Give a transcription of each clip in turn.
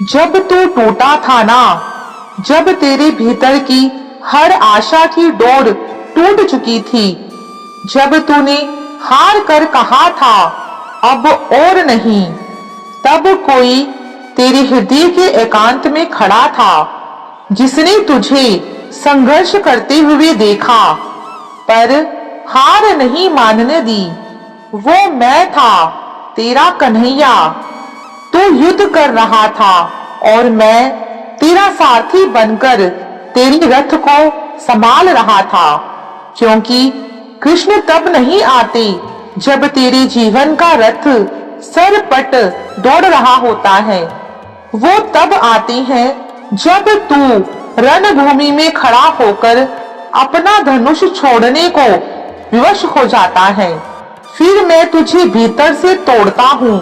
जब तू टूटा था ना, जब तेरे भीतर की हर आशा की डोर टूट चुकी थी, जब तूने हार कर कहा था अब और नहीं, तब कोई तेरे हृदय के एकांत में खड़ा था, जिसने तुझे संघर्ष करते हुए देखा पर हार नहीं मानने दी। वो मैं था, तेरा कन्हैया। तू युद्ध कर रहा था और मैं तेरा सारथी बनकर तेरी रथ को संभाल रहा था, क्योंकि कृष्ण तब नहीं आते जब तेरे जीवन का रथ सरपट दौड़ रहा होता है। वो तब आते हैं जब तू रणभूमि में खड़ा होकर अपना धनुष छोड़ने को विवश हो जाता है। फिर मैं तुझे भीतर से तोड़ता हूँ,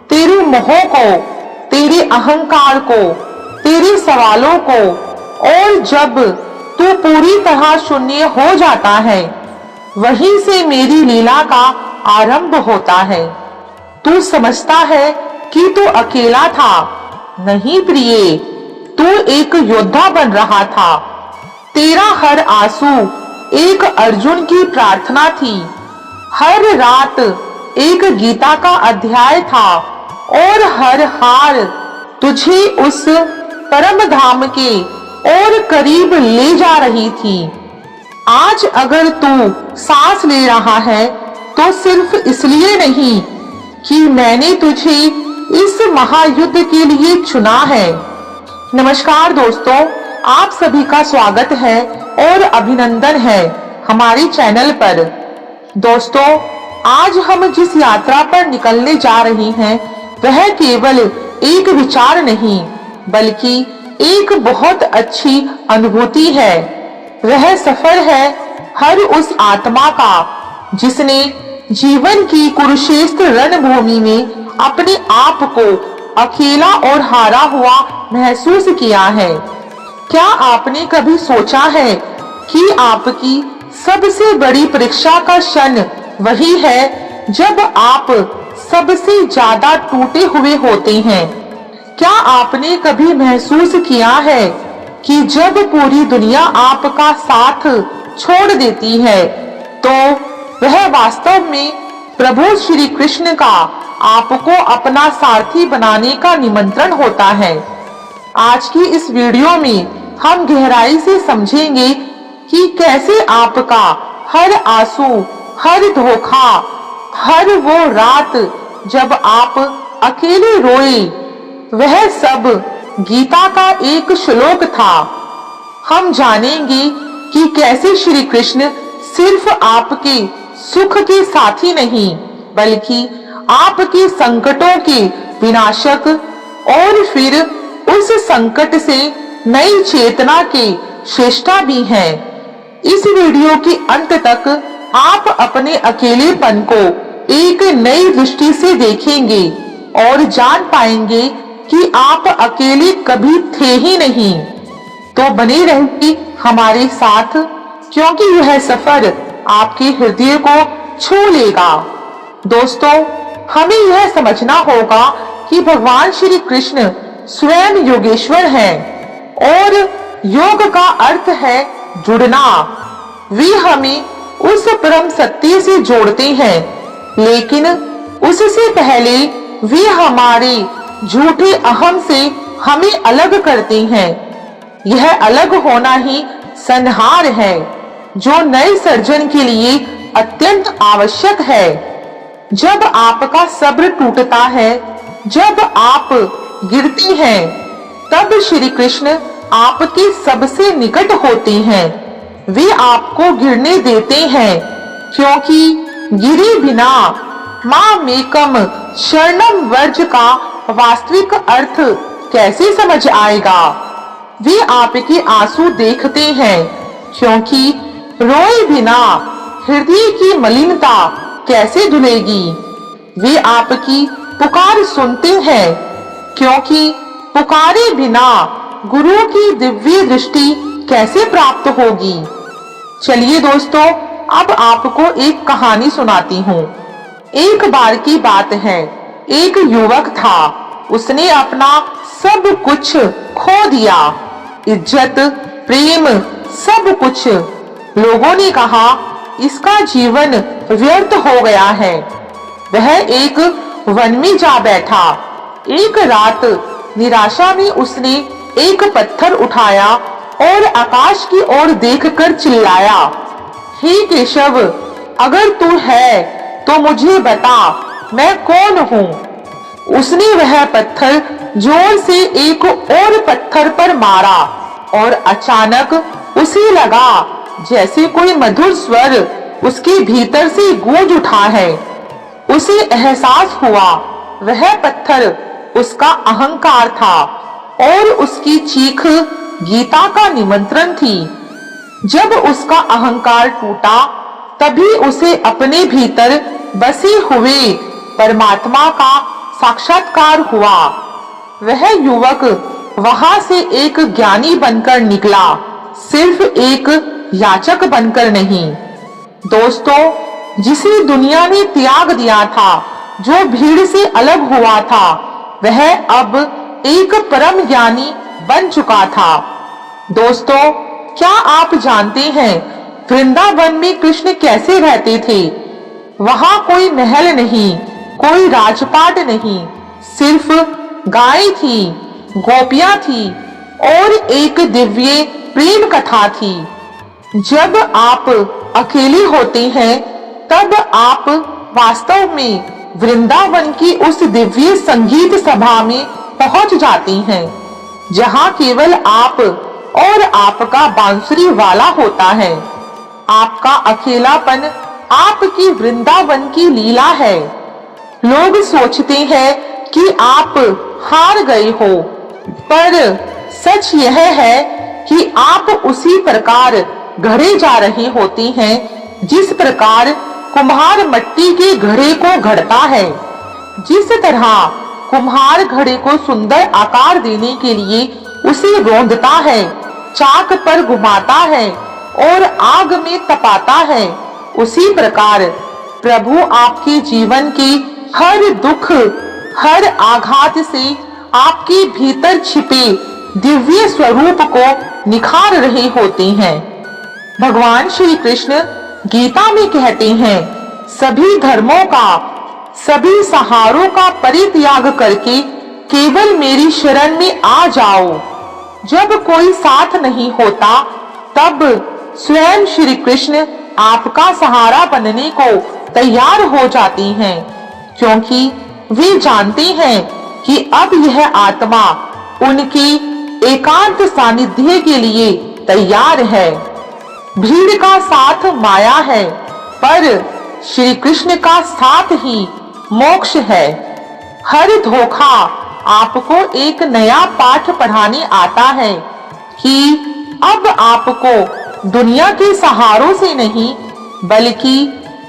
तेरे मोह को, तेरे अहंकार को, तेरे सवालों को, और जब तू पूरी तरह शून्य हो जाता है, वहीं से मेरी लीला का आरंभ होता है। तू समझता है कि तू अकेला था, नहीं प्रिय, तू एक योद्धा बन रहा था। तेरा हर आंसू एक अर्जुन की प्रार्थना थी, हर रात एक गीता का अध्याय था, और हर हार तुझे उस परम धाम के और करीब ले जा रही थी। आज अगर तू सांस ले रहा है तो सिर्फ इसलिए नहीं कि मैंने तुझे इस महायुद्ध के लिए चुना है। नमस्कार दोस्तों, आप सभी का स्वागत है और अभिनंदन है हमारे चैनल पर। दोस्तों, आज हम जिस यात्रा पर निकलने जा रहे हैं वह केवल एक विचार नहीं बल्कि एक बहुत अच्छी अनुभूति है। वह सफर है हर उस आत्मा का जिसने जीवन की कुरुक्षेत्र रणभूमि में अपने आप को अकेला और हारा हुआ महसूस किया है। क्या आपने कभी सोचा है कि आपकी सबसे बड़ी परीक्षा का क्षण वही है जब आप सबसे ज्यादा टूटे हुए होते हैं? क्या आपने कभी महसूस किया है कि जब पूरी दुनिया आपका साथ छोड़ देती है तो वह वास्तव में प्रभु श्री कृष्ण का आपको अपना सारथी बनाने का निमंत्रण होता है? आज की इस वीडियो में हम गहराई से समझेंगे कि कैसे आपका हर आंसू, हर धोखा, हर वो रात जब आप अकेले रोए, वह सब गीता का एक श्लोक था। हम जानेंगे कि कैसे श्री कृष्ण सिर्फ आपके सुख के साथी नहीं बल्कि आपके संकटों के विनाशक और फिर उस संकट से नई चेतना के श्रेष्ठा भी हैं। इस वीडियो के अंत तक आप अपने अकेलेपन को एक नई दृष्टि से देखेंगे और जान पाएंगे कि आप अकेले कभी थे ही नहीं। तो बने रहेंगे हमारे साथ, क्योंकि यह सफर आपके हृदय को छू लेगा। दोस्तों, हमें यह समझना होगा कि भगवान श्री कृष्ण स्वयं योगेश्वर हैं और योग का अर्थ है जुड़ना। वे हमें उस परम सत्य से जोड़ते हैं, लेकिन उससे पहले वे हमारे झूठे अहम से हमें अलग करते हैं। यह अलग होना ही संहार है, जो नए सर्जन के लिए अत्यंत आवश्यक है। जब आपका सब्र टूटता है, जब आप गिरते हैं, तब श्री कृष्ण आपके सबसे निकट होते हैं। वे आपको गिरने देते हैं, क्योंकि गिरे बिना मां मेकम शरणम वर्ज का वास्तविक अर्थ कैसे समझ आएगा। वे आपके आंसू देखते हैं, क्योंकि रोए बिना हृदय की मलिनता कैसे धुलेगी। वे आपकी पुकार सुनते हैं, क्योंकि पुकारे बिना गुरु की दिव्य दृष्टि कैसे प्राप्त होगी। चलिए दोस्तों, अब आपको एक कहानी सुनाती हूँ। एक बार की बात है, एक युवक था। उसने अपना सब कुछ खो दिया, इज्जत, प्रेम, सब कुछ। लोगों ने कहा इसका जीवन व्यर्थ हो गया है। वह एक वन में जा बैठा। एक रात निराशा में उसने एक पत्थर उठाया और आकाश की ओर देखकर चिल्लाया, हे केशव, अगर तू है तो मुझे बता, मैं कौन हूँ। उसने वह पत्थर जोर से एक और पत्थर पर मारा और अचानक उसे लगा जैसे कोई मधुर स्वर उसके भीतर से गूंज उठा है। उसे एहसास हुआ वह पत्थर उसका अहंकार था और उसकी चीख गीता का निमंत्रण थी। जब उसका अहंकार टूटा तभी उसे अपने भीतर बसे हुए परमात्मा का साक्षात्कार हुआ। वह युवक वहां से एक ज्ञानी बनकर निकला, सिर्फ एक याचक बनकर नहीं। दोस्तों, जिसे दुनिया ने त्याग दिया था, जो भीड़ से अलग हुआ था, वह अब एक परम ज्ञानी बन चुका था। दोस्तों, क्या आप जानते हैं वृंदावन में कृष्ण कैसे रहते थे? वहां कोई महल नहीं, कोई राजपाट नहीं, सिर्फ गाय थी, गोपियां थी और एक दिव्य प्रेम कथा थी। जब आप अकेले होते हैं तब आप वास्तव में वृंदावन की उस दिव्य संगीत सभा में पहुंच जाते हैं, जहां केवल आप और आपका बांसुरी वाला होता है। आपका अकेलापन आपकी वृंदावन की लीला है। लोग सोचते हैं कि आप हार गए हो, पर सच यह है कि आप उसी प्रकार घड़े जा रहे होते हैं जिस प्रकार कुम्हार मिट्टी के घड़े को घड़ता है। जिस तरह कुम्हार घड़े को सुंदर आकार देने के लिए उसे रौंदता है, चाक पर घुमाता है और आग में तपाता है, उसी प्रकार प्रभु आपके जीवन के हर दुख, हर आघात से आपके भीतर छिपे दिव्य स्वरूप को निखार रहे होते हैं। भगवान श्री कृष्ण गीता में कहते हैं, सभी धर्मों का, सभी सहारों का परित्याग करके केवल मेरी शरण में आ जाओ। जब कोई साथ नहीं होता तब स्वयं श्री कृष्ण आपका सहारा बनने को तैयार हो जाती हैं, क्योंकि वे जानते हैं कि अब यह आत्मा उनकी एकांत सानिध्य के लिए तैयार है। भीड़ का साथ माया है, पर श्री कृष्ण का साथ ही मोक्ष है। हर धोखा आपको एक नया पाठ पढ़ाने आता है कि अब आपको दुनिया के सहारों से नहीं, बल्कि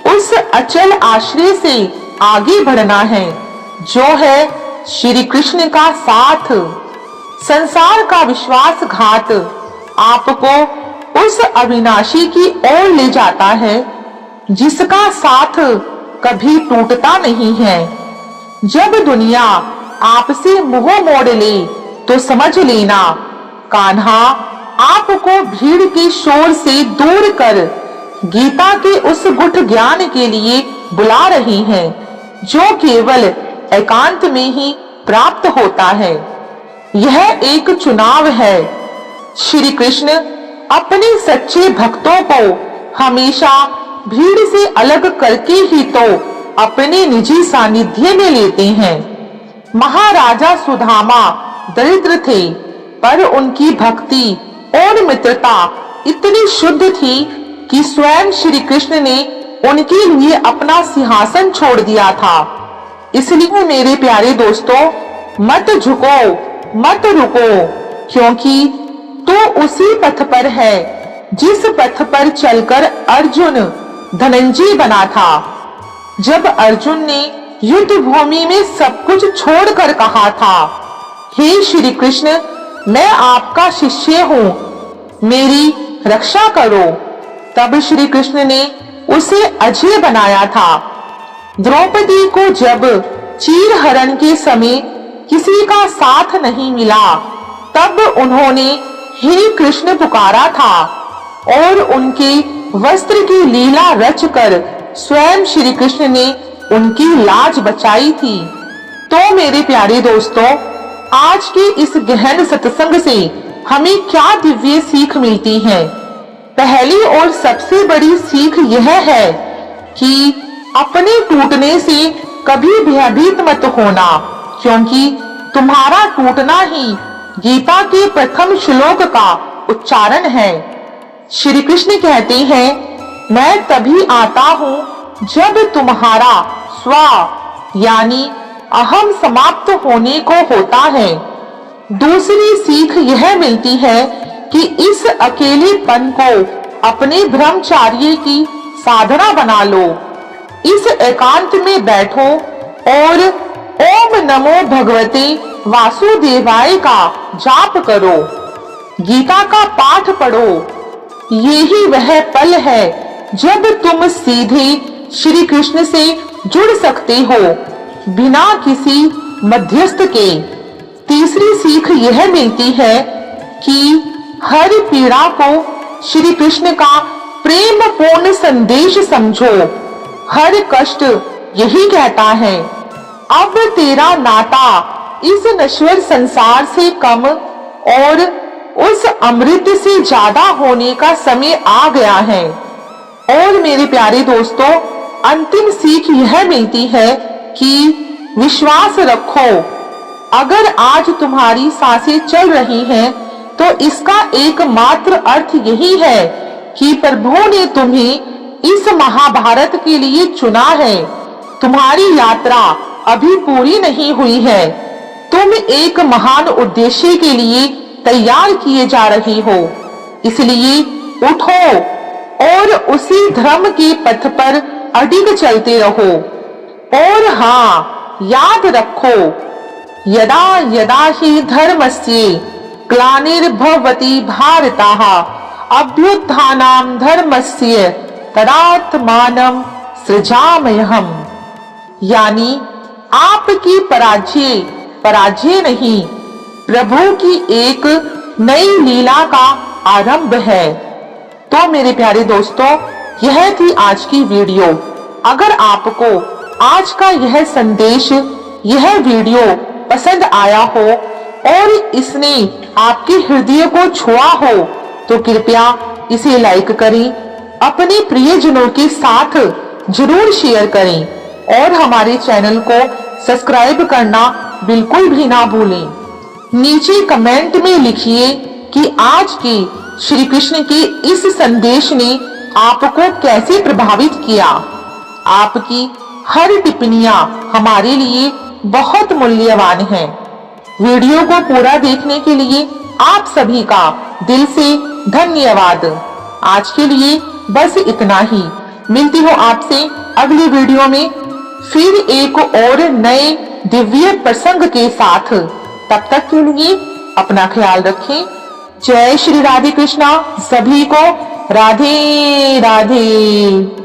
उस अचल आश्रय से आगे बढ़ना है, जो है श्री कृष्ण का साथ। संसार का विश्वासघात आपको उस अविनाशी की ओर ले जाता है जिसका साथ कभी टूटता नहीं है। जब दुनिया आपसे मुंह मोड़ ले तो समझ लेना कान्हा आपको भीड़ के शोर से दूर कर गीता के उस गुठ ज्ञान के लिए बुला रही हैं, जो केवल एकांत में ही प्राप्त होता है। यह एक चुनाव है। श्री कृष्ण अपने सच्चे भक्तों को हमेशा भीड़ से अलग करके ही तो अपने निजी सानिध्य में लेते हैं। महाराजा सुदामा दरिद्र थे, पर उनकी भक्ति और मित्रता इतनी शुद्ध थी कि स्वयं श्री कृष्ण ने उनके लिए अपना सिंहासन छोड़ दिया था। इसलिए मेरे प्यारे दोस्तों, मत झुको, मत रुको, क्योंकि तू उसी पथ पर है जिस पथ पर चलकर अर्जुन धनंजय बना था। जब अर्जुन ने युद्ध भूमि में सब कुछ छोड़कर कहा था, हे श्री कृष्ण, मैं आपका शिष्य हूँ, मेरी रक्षा करो, तब श्री कृष्ण ने उसे अजय बनाया था। द्रौपदी को जब चीर हरण के समय किसी का साथ नहीं मिला, तब उन्होंने हे कृष्ण पुकारा था और उनके वस्त्र की लीला रचकर स्वयं श्री कृष्ण ने उनकी लाज बचाई थी। तो मेरे प्यारे दोस्तों, आज के इस गहन सत्संग से हमें क्या दिव्य सीख मिलती है? पहली और सबसे बड़ी सीख यह है कि अपने टूटने से कभी भयभीत मत होना, क्योंकि तुम्हारा टूटना ही गीता के प्रथम श्लोक का उच्चारण है। श्री कृष्ण कहते हैं, मैं तभी आता हूँ जब तुम्हारा स्व यानी अहम समाप्त होने को होता है। दूसरी सीख यह मिलती है कि इस अकेलेपन को अपने ब्रह्मचर्य की साधना बना लो। इस एकांत में बैठो और ओम नमो भगवते वासुदेवाय का जाप करो, गीता का पाठ पढ़ो। यही वह पल है जब तुम सीधे श्री कृष्ण से जुड़ सकते हो, बिना किसी मध्यस्थ के। तीसरी सीख यह मिलती है कि हर पीड़ा को श्री कृष्ण का प्रेम पूर्ण संदेश समझो। हर कष्ट यही कहता है, अब तेरा नाता इस नश्वर संसार से कम और उस अमृत से ज्यादा होने का समय आ गया है। और मेरे प्यारे दोस्तों, अंतिम सीख यह मिलती है कि विश्वास रखो। अगर आज तुम्हारी सांसें चल रही हैं, तो इसका एकमात्र अर्थ यही है कि प्रभु ने तुम्हें इस महाभारत के लिए चुना है। तुम्हारी यात्रा अभी पूरी नहीं हुई है। तुम एक महान उद्देश्य के लिए तैयार किए जा रही हो। इसलिए उठो और उसी धर्म के पथ पर अडिग चलते रहो। और हाँ, याद रखो, यदा यदा ही धर्मस्य ग्लानिर्भवति भारतः अभ्युत्थानं धर्मस्य तदात्मानं सृजाम्यहम्। यानी आपकी पराजय नहीं, प्रभु की एक नई लीला का आरंभ है। तो मेरे प्यारे दोस्तों, यह थी आज की वीडियो। अगर आपको आज का यह संदेश, यह वीडियो पसंद आया हो और इसने आपके हृदय को छुआ हो, तो कृपया इसे लाइक करें, अपने प्रियजनों के साथ जरूर शेयर करें और हमारे चैनल को सब्सक्राइब करना बिल्कुल भी ना भूलें। नीचे कमेंट में लिखिए कि आज के श्री कृष्ण के इस संदेश ने आपको कैसे प्रभावित किया। आपकी हर टिप्पणियां हमारे लिए बहुत मूल्यवान है। वीडियो को पूरा देखने के लिए आप सभी का दिल से धन्यवाद। आज के लिए बस इतना ही। मिलती हूँ आपसे अगली वीडियो में फिर एक और नए दिव्य प्रसंग के साथ। तब तक के लिए अपना ख्याल रखें। जय श्री राधे कृष्णा। सभी को राधे राधे।